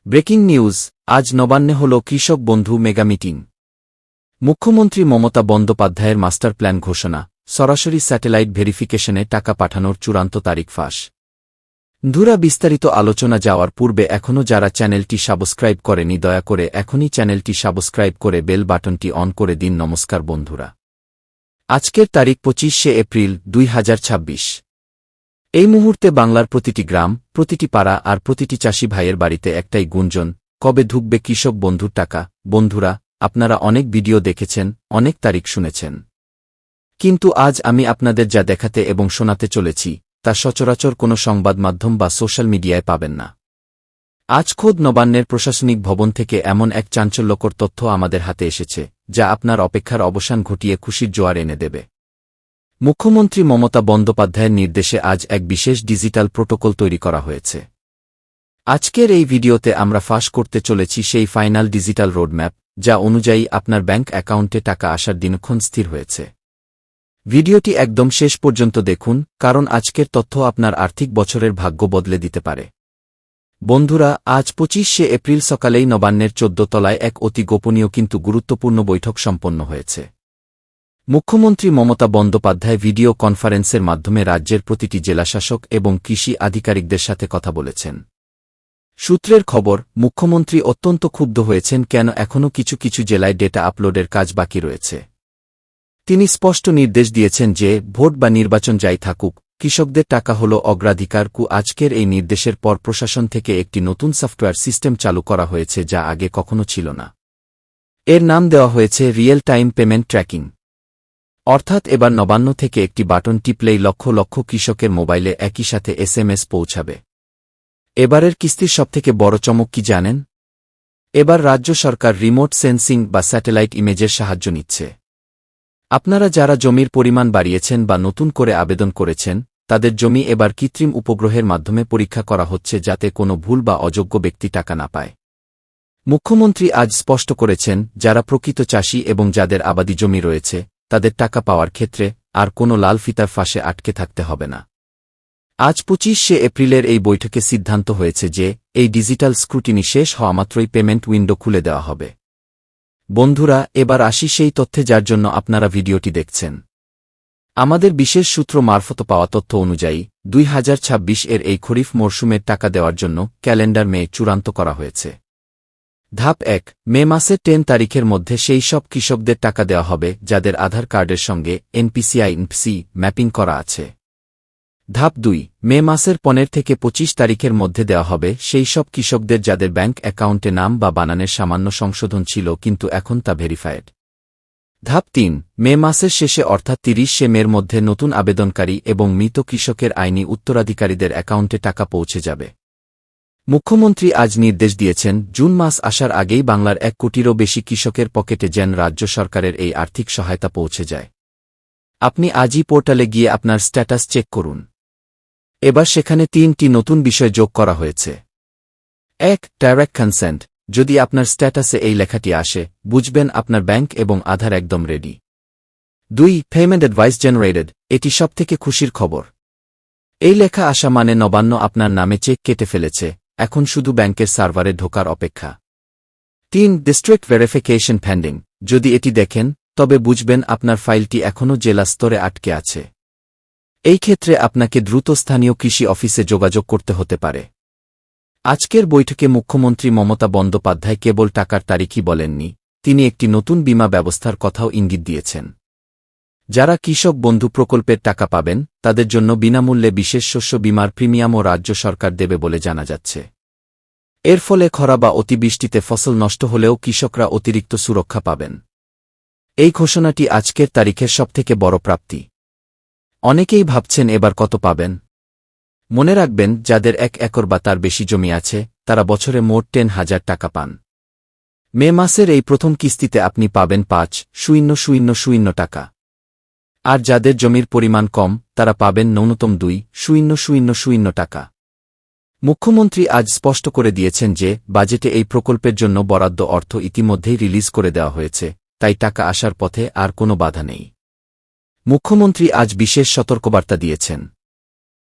Breaking news, আজ নবান্নে হল কৃষক বন্ধু মেগা মিটিং। মুখ্যমন্ত্রী মমতা বন্দ্যোপাধ্যায়ের মাস্টার প্ল্যান ঘোষণা, সরাসরি স্যাটেলাইট ভেরিফিকেশনে টাকা পাঠানোর চূড়ান্ত তারিখ ফাঁস। বন্ধুরা, বিস্তারিত আলোচনা যাওয়ার পূর্বে এখনও যারা চ্যানেলটি সাবস্ক্রাইব করেনি দয়া করে এখনই চ্যানেলটি সাবস্ক্রাইব করে বেল বাটনটি অন করে দিন। নমস্কার বন্ধুরা, আজকের তারিখ 25শে এপ্রিল 2026। এই মুহূর্তে বাংলার প্রতিটি গ্রাম, প্রতিটি পাড়া আর প্রতিটি চাষি ভাইয়ের বাড়িতে একটাই গুঞ্জন, কবে ঢুকবে কৃষক বন্ধুর টাকা। বন্ধুরা, আপনারা অনেক ভিডিও দেখেছেন, অনেক তারিখ শুনেছেন, কিন্তু আজ আমি আপনাদের যা দেখাতে এবং শোনাতে চলেছি তা সচরাচর কোনো সংবাদ মাধ্যম বা সোশ্যাল মিডিয়ায় পাবেন না। আজ খোদ নবান্নের প্রশাসনিক ভবন থেকে এমন এক চাঞ্চল্যকর তথ্য আমাদের হাতে এসেছে যা আপনার অপেক্ষার অবসান ঘটিয়ে খুশির জোয়ার এনে দেবে। মুখ্যমন্ত্রী মমতা বন্দ্যোপাধ্যায়ের নির্দেশে আজ এক বিশেষ ডিজিটাল প্রোটোকল তৈরি করা হয়েছে। আজকের এই ভিডিওতে আমরা ফাঁস করতে চলেছি সেই ফাইনাল ডিজিটাল রোডম্যাপ, যা অনুযায়ী আপনার ব্যাংক অ্যাকাউন্টে টাকা আসার দিনক্ষণ স্থির হয়েছে। ভিডিওটি একদম শেষ পর্যন্ত দেখুন, কারণ আজকের তথ্য আপনার আর্থিক বছরের ভাগ্য বদলে দিতে পারে। বন্ধুরা, আজ 25শে এপ্রিল সকালেই নবান্নের 14 তলায় এক অতি গোপনীয় কিন্তু গুরুত্বপূর্ণ বৈঠক সম্পন্ন হয়েছে। মুখ্যমন্ত্রী মমতা বন্দ্যোপাধ্যায় ভিডিও কনফারেন্সের মাধ্যমে রাজ্যের প্রতিটি জেলাশাসক এবং কৃষি আধিকারিকদের সাথে কথা বলেছেন। সূত্রের খবর, মুখ্যমন্ত্রী অত্যন্ত ক্ষুব্ধ হয়েছেন কেন এখনও কিছু কিছু জেলায় ডেটা আপলোডের কাজ বাকি রয়েছে। তিনি স্পষ্ট নির্দেশ দিয়েছেন যে ভোট বা নির্বাচন যাই থাকুক, কৃষকদের টাকা হল অগ্রাধিকার। আজকের এই নির্দেশের পর প্রশাসন থেকে একটি নতুন সফটওয়্যার সিস্টেম চালু করা হয়েছে যা আগে কখনো ছিল না। এর নাম দেওয়া হয়েছে রিয়েল টাইম পেমেন্ট ট্র্যাকিং। অর্থাৎ এবার নবান্ন থেকে একটি বাটন টিপলেই লক্ষ লক্ষ কৃষকের মোবাইলে একই সাথে SMS পৌঁছাবে। এবারের কিস্তির সবথেকে বড় চমক কি জানেন? এবার রাজ্য সরকার রিমোট সেন্সিং বা স্যাটেলাইট ইমেজের সাহায্য নিচ্ছে। আপনারা যারা জমির পরিমাণ বাড়িয়েছেন বা নতুন করে আবেদন করেছেন, তাদের জমি এবার কৃত্রিম উপগ্রহের মাধ্যমে পরীক্ষা করা হচ্ছে যাতে কোনো ভুল বা অযোগ্য ব্যক্তি টাকা না পায়। মুখ্যমন্ত্রী আজ স্পষ্ট করেছেন, যারা প্রকৃত চাষি এবং যাদের আবাদি জমি রয়েছে তাদের টাকা পাওয়ার ক্ষেত্রে আর কোনো লাল ফিতার ফাঁসে আটকে থাকতে হবে না। আজ 25শে এপ্রিলের এই বৈঠকে সিদ্ধান্ত হয়েছে যে এই ডিজিটাল স্ক্রুটিনি শেষ হওয়া মাত্রই পেমেন্ট উইন্ডো খুলে দেওয়া হবে। বন্ধুরা, এবার আসি সেই তথ্যে যার জন্য আপনারা ভিডিওটি দেখছেন। আমাদের বিশেষ সূত্র মারফত পাওয়া তথ্য অনুযায়ী 2026 এর এই খরিফ মরশুমের টাকা দেওয়ার জন্য ক্যালেন্ডার মে চূড়ান্ত করা হয়েছে। ধাপ 1, মে মাসের 10 তারিখের মধ্যে সেই সব কৃষকদের টাকা দেওয়া হবে যাদের আধার কার্ডের সঙ্গে NPCI-NPC ম্যাপিং করা আছে। ধাপ 2, মে মাসের 15 থেকে 25 তারিখের মধ্যে দেওয়া হবে সেই সব কৃষকদের যাদের ব্যাংক অ্যাকাউন্টে নাম বা বানানের সামান্য সংশোধন ছিল কিন্তু এখন তা ভেরিফায়েড। ধাপ 3, মে মাসের শেষে অর্থাৎ 30শে মের মধ্যে নতুন আবেদনকারী এবং মৃত কৃষকের আইনি উত্তরাধিকারীদের অ্যাকাউন্টে টাকা পৌঁছে যাবে। মুখ্যমন্ত্রী আজ নির্দেশ দিয়েছেন, জুন মাস আসার আগেই বাংলার 1 কোটিরও বেশি কৃষকের পকেটে যেন রাজ্য সরকারের এই আর্থিক সহায়তা পৌঁছে যায়। আপনি আজই পোর্টালে গিয়ে আপনার স্ট্যাটাস চেক করুন। এবার সেখানে 3টি নতুন বিষয় যোগ করা হয়েছে। 1, ডাইরেক্ট কনসেন্ট। যদি আপনার স্ট্যাটাসে এই লেখাটি আসে, বুঝবেন আপনার ব্যাংক এবং আধার একদম রেডি। 2, payment advice generated. এটি সবথেকে খুশির খবর। এই লেখা আসা মানে নবান্ন আপনার নামে চেক কেটে ফেলেছে, এখন শুধু ব্যাংকের সার্ভারে ঢোকার অপেক্ষা। 3, ডিস্ট্রিক্ট ভেরিফিকেশন পেন্ডিং। যদি এটি দেখেন, তবে বুঝবেন আপনার ফাইলটি এখনও জেলা স্তরে আটকে আছে। এই ক্ষেত্রে আপনাকে দ্রুত স্থানীয় কৃষি অফিসে যোগাযোগ করতে হতে পারে। আজকের বৈঠকে মুখ্যমন্ত্রী মমতা বন্দ্যোপাধ্যায় কেবল টাকার তারিখই বলেননি, তিনি একটি নতুন বীমা ব্যবস্থার কথাও ইঙ্গিত দিয়েছেন। যারা কৃষক বন্ধু প্রকল্পের টাকা পাবেন তাদের জন্য বিনামূল্যে বিশেষ শস্য বীমার প্রিমিয়ামও রাজ্য সরকার দেবে বলে জানা যাচ্ছে। এর ফলে খরা বা অতিবৃষ্টিতে ফসল নষ্ট হলেও কৃষকরা অতিরিক্ত সুরক্ষা পাবেন। এই ঘোষণাটি আজকের তারিখের সবথেকে বড় প্রাপ্তি। অনেকেই ভাবছেন এবার কত পাবেন। মনে রাখবেন, যাদের 1 একর বা তার বেশি জমি আছে তারা বছরে মোট 10,000 টাকা পান। মে মাসের এই প্রথম কিস্তিতে আপনি পাবেন 5,000 টাকা। আর যাদের জমির পরিমাণ কম তারা পাবেন ন্যূনতম 2,000 টাকা। মুখ্যমন্ত্রী আজ স্পষ্ট করে দিয়েছেন যে বাজেটে এই প্রকল্পের জন্য বরাদ্দ অর্থ ইতিমধ্যেই রিলিজ করে দেওয়া হয়েছে, তাই টাকা আসার পথে আর কোনো বাধা নেই। মুখ্যমন্ত্রী আজ বিশেষ সতর্কবার্তা দিয়েছেন।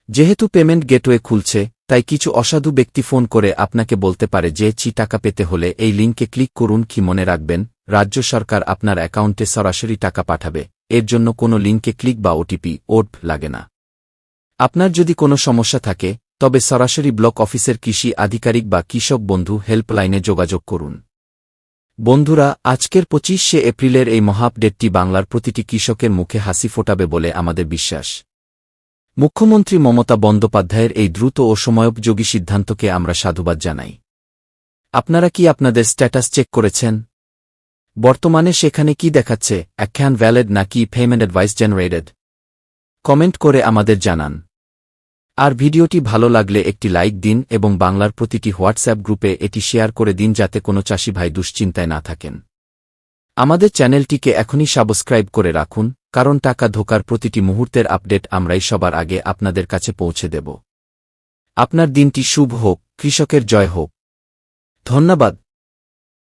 যেহেতু পেমেন্ট গেটওয়ে খুলছে, তাই কিছু অসাধু ব্যক্তি ফোন করে আপনাকে বলতে পারে যে টাকা পেতে হলে এই লিঙ্কে ক্লিক করুন। কি মনে রাখবেন, রাজ্য সরকার আপনার অ্যাকাউন্টে সরাসরি টাকা পাঠাবে, এর জন্য কোনো লিঙ্কে ক্লিক বা ওটিপি লাগে না। আপনার যদি কোনো সমস্যা থাকে, তবে সরাসরি ব্লক অফিসের কৃষি আধিকারিক বা কৃষক বন্ধু হেল্পলাইনে যোগাযোগ করুন। বন্ধুরা, আজকের 25শে এপ্রিলের এই মহা আপডেটটি বাংলার প্রতিটি কৃষকের মুখে হাসি ফোটাবে বলে আমাদের বিশ্বাস। মুখ্যমন্ত্রী মমতা বন্দ্যোপাধ্যায়ের এই দ্রুত ও সময়োপযোগী সিদ্ধান্তকে আমরা সাধুবাদ জানাই। আপনারা কি আপনাদের স্ট্যাটাস চেক করেছেন? বর্তমানে সেখানে কি দেখাচ্ছে, অ্যাকাউন্ট ভ্যালিড নাকি পেমেন্ট অ্যাডভাইস জেনারেটেড? কমেন্ট করে আমাদের জানান। আর ভিডিওটি ভালো লাগলে একটি লাইক দিন এবং বাংলার প্রতিটি হোয়াটসঅ্যাপ গ্রুপে এটি শেয়ার করে দিন, যাতে কোনো চাষি ভাই দুশ্চিন্তায় না থাকেন। আমাদের চ্যানেলটিকে এখনই সাবস্ক্রাইব করে রাখুন, কারণ টাকা ঢোকার প্রতিটি মুহূর্তের আপডেট আমরাই সবার আগে আপনাদের কাছে পৌঁছে দেব। আপনার দিনটি শুভ হোক, কৃষকের জয় হোক। ধন্যবাদ।